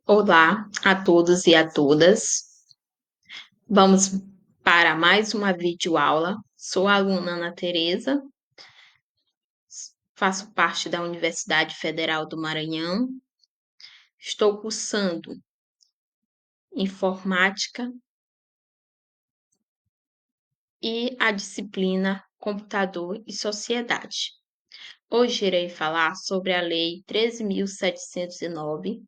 Olá a todos e a todas. Vamos para mais uma videoaula. Sou a aluna Ana Tereza, faço parte da Universidade Federal do Maranhão. Estou cursando Informática e a disciplina Computador e Sociedade. Hoje irei falar sobre a Lei 13.709,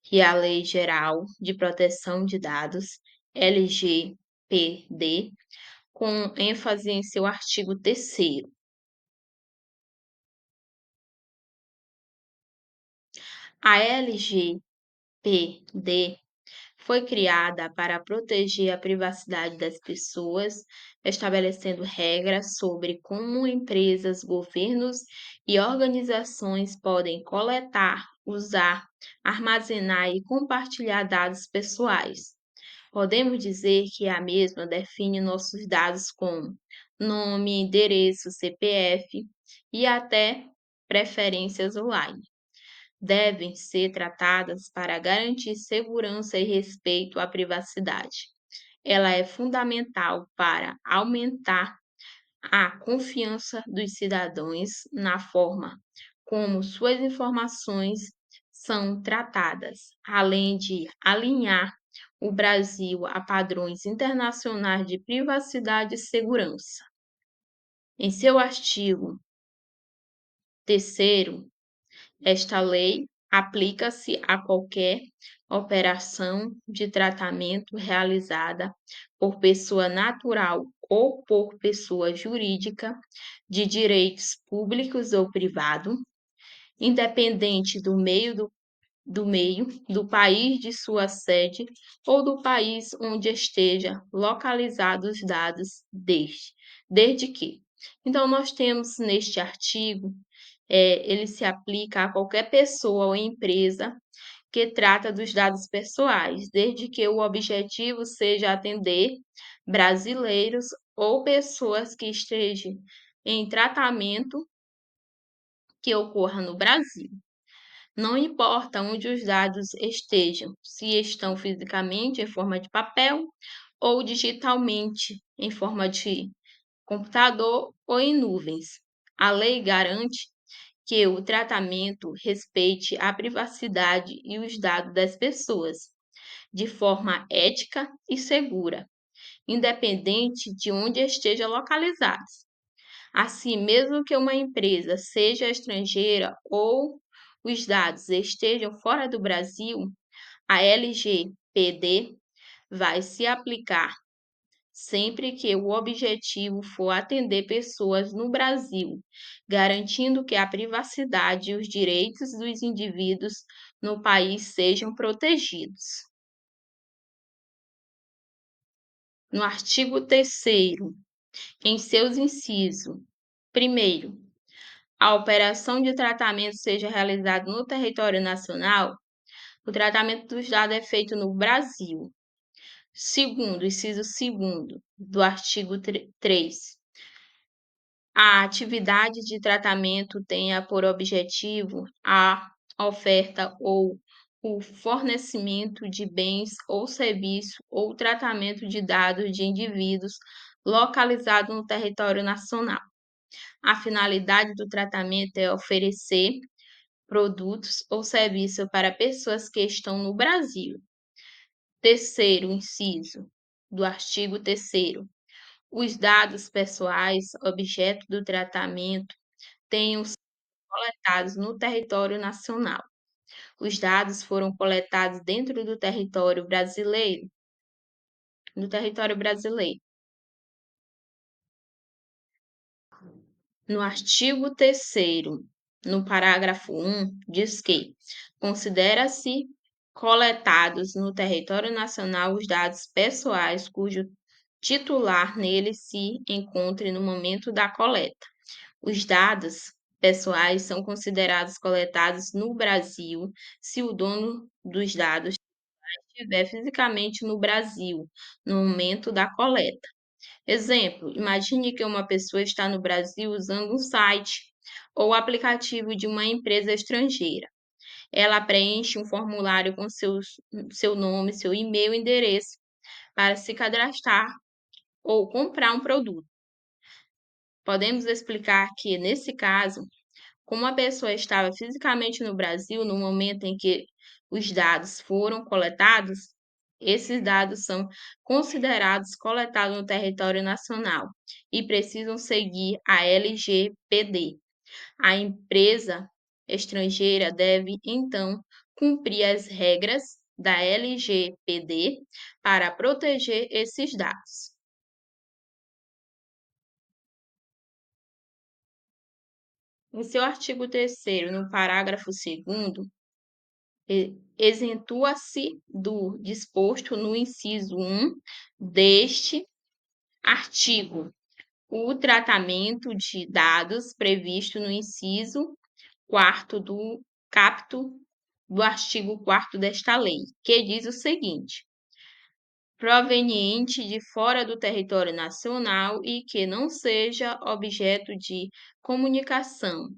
que é a Lei Geral de Proteção de Dados, LGPD, com ênfase em seu artigo 3º. A LGPD foi criada para proteger a privacidade das pessoas, estabelecendo regras sobre como empresas, governos e organizações podem coletar, usar, armazenar e compartilhar dados pessoais. Podemos dizer que a mesma define nossos dados como nome, endereço, CPF e até preferências online. Devem ser tratadas para garantir segurança e respeito à privacidade. Ela é fundamental para aumentar a confiança dos cidadãos na forma como suas informações são tratadas, além de alinhar o Brasil a padrões internacionais de privacidade e segurança. Em seu artigo 3º, esta lei aplica-se a qualquer operação de tratamento realizada por pessoa natural ou por pessoa jurídica de direitos públicos ou privado, independente do país de sua sede ou do país onde esteja localizado os dados desde que. Então, nós temos neste artigo, ele se aplica a qualquer pessoa ou empresa que trata dos dados pessoais, desde que o objetivo seja atender brasileiros ou pessoas que estejam em tratamento que ocorra no Brasil. Não importa onde os dados estejam, se estão fisicamente em forma de papel ou digitalmente em forma de computador ou em nuvens. A lei garante que o tratamento respeite a privacidade e os dados das pessoas de forma ética e segura, independente de onde esteja localizados. Assim, mesmo que uma empresa seja estrangeira ou os dados estejam fora do Brasil, a LGPD vai se aplicar sempre que o objetivo for atender pessoas no Brasil, garantindo que a privacidade e os direitos dos indivíduos no país sejam protegidos. No artigo 3º, em seus incisos, primeiro, a operação de tratamento seja realizada no território nacional, o tratamento dos dados é feito no Brasil. Segundo, inciso 2º do artigo 3, a atividade de tratamento tenha por objetivo a oferta ou o fornecimento de bens ou serviços ou tratamento de dados de indivíduos localizados no território nacional. A finalidade do tratamento é oferecer produtos ou serviços para pessoas que estão no Brasil. Terceiro inciso do artigo 3º. Os dados pessoais, objeto do tratamento, tenham sido coletados no território nacional. Os dados foram coletados dentro do território brasileiro. No artigo 3º, no parágrafo 1, diz que considera-se coletados no território nacional os dados pessoais cujo titular nele se encontre no momento da coleta. Os dados pessoais são considerados coletados no Brasil se o dono dos dados estiver fisicamente no Brasil no momento da coleta. Exemplo, imagine que uma pessoa está no Brasil usando um site ou aplicativo de uma empresa estrangeira. ela preenche um formulário com seu nome, seu e-mail e endereço para se cadastrar ou comprar um produto. Podemos explicar que, nesse caso, como a pessoa estava fisicamente no Brasil no momento em que os dados foram coletados, esses dados são considerados coletados no território nacional e precisam seguir a LGPD. A empresa estrangeira deve, então, cumprir as regras da LGPD para proteger esses dados. Em seu artigo 3º, no parágrafo 2º, exentua-se do disposto no inciso 1 deste artigo o tratamento de dados previsto no inciso 4º do caput do artigo 4º desta lei, que diz o seguinte: proveniente de fora do território nacional e que não seja objeto de comunicação,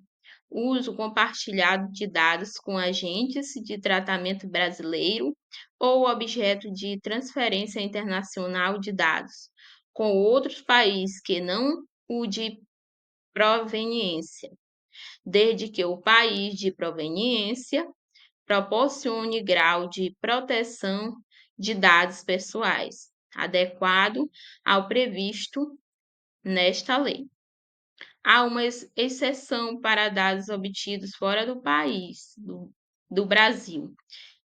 uso compartilhado de dados com agentes de tratamento brasileiro ou objeto de transferência internacional de dados com outros países que não o de proveniência, desde que o país de proveniência proporcione grau de proteção de dados pessoais adequado ao previsto nesta lei. Há uma exceção para dados obtidos fora do país, do Brasil.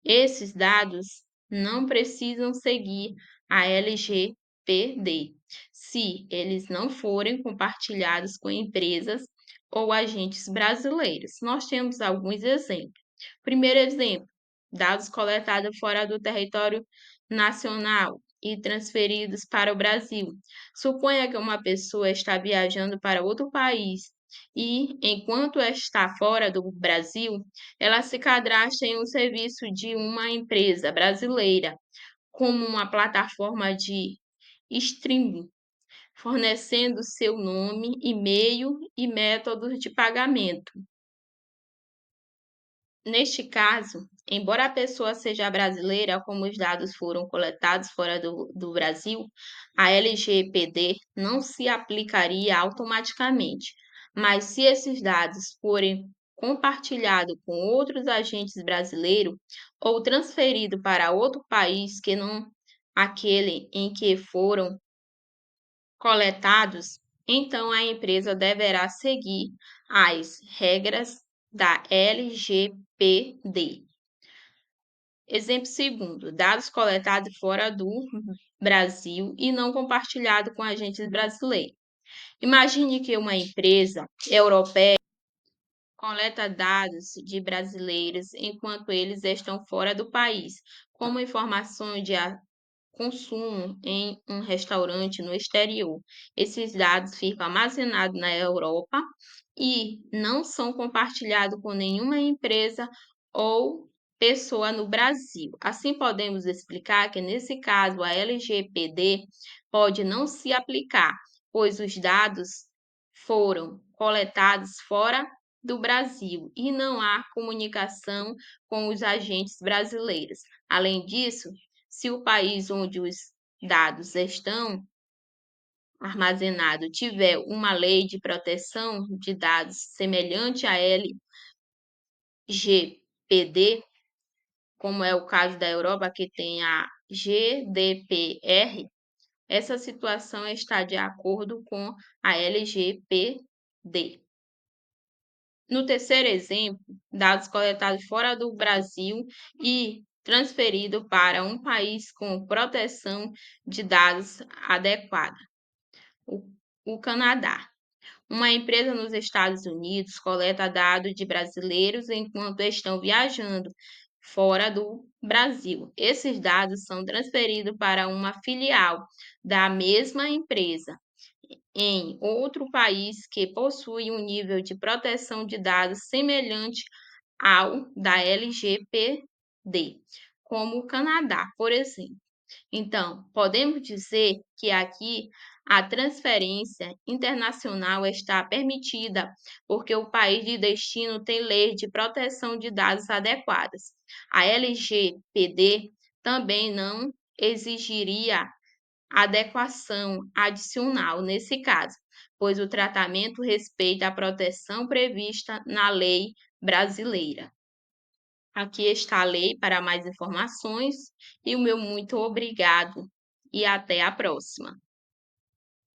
Esses dados não precisam seguir a LGPD, se eles não forem compartilhados com empresas ou agentes brasileiros. Nós temos alguns exemplos. Primeiro exemplo: dados coletados fora do território nacional e transferidos para o Brasil. Suponha que uma pessoa está viajando para outro país e, enquanto está fora do Brasil, ela se cadastra em um serviço de uma empresa brasileira, como uma plataforma de streaming, fornecendo seu nome, e-mail e métodos de pagamento. Neste caso, embora a pessoa seja brasileira, como os dados foram coletados fora do Brasil, a LGPD não se aplicaria automaticamente. Mas se esses dados forem compartilhados com outros agentes brasileiros ou transferidos para outro país que não aquele em que foram coletados, então a empresa deverá seguir as regras da LGPD. Exemplo segundo: dados coletados fora do Brasil e não compartilhados com agentes brasileiros. Imagine que uma empresa europeia coleta dados de brasileiros enquanto eles estão fora do país, como informações de consumo em um restaurante no exterior. Esses dados ficam armazenados na Europa e não são compartilhados com nenhuma empresa ou pessoa no Brasil. Assim, podemos explicar que, nesse caso, a LGPD pode não se aplicar, pois os dados foram coletados fora do Brasil e não há comunicação com os agentes brasileiros. Além disso, se o país onde os dados estão armazenados tiver uma lei de proteção de dados semelhante à LGPD, como é o caso da Europa, que tem a GDPR, essa situação está de acordo com a LGPD. No terceiro exemplo, dados coletados fora do Brasil e transferidos para um país com proteção de dados adequada. O Canadá. Uma empresa nos Estados Unidos coleta dados de brasileiros enquanto estão viajando fora do Brasil. Esses dados são transferidos para uma filial da mesma empresa em outro país que possui um nível de proteção de dados semelhante ao da LGPD, como o Canadá, por exemplo. Então, podemos dizer que aqui a transferência internacional está permitida porque o país de destino tem leis de proteção de dados adequadas. A LGPD também não exigiria adequação adicional nesse caso, pois o tratamento respeita a proteção prevista na lei brasileira. Aqui está a lei para mais informações e o meu muito obrigado e até a próxima.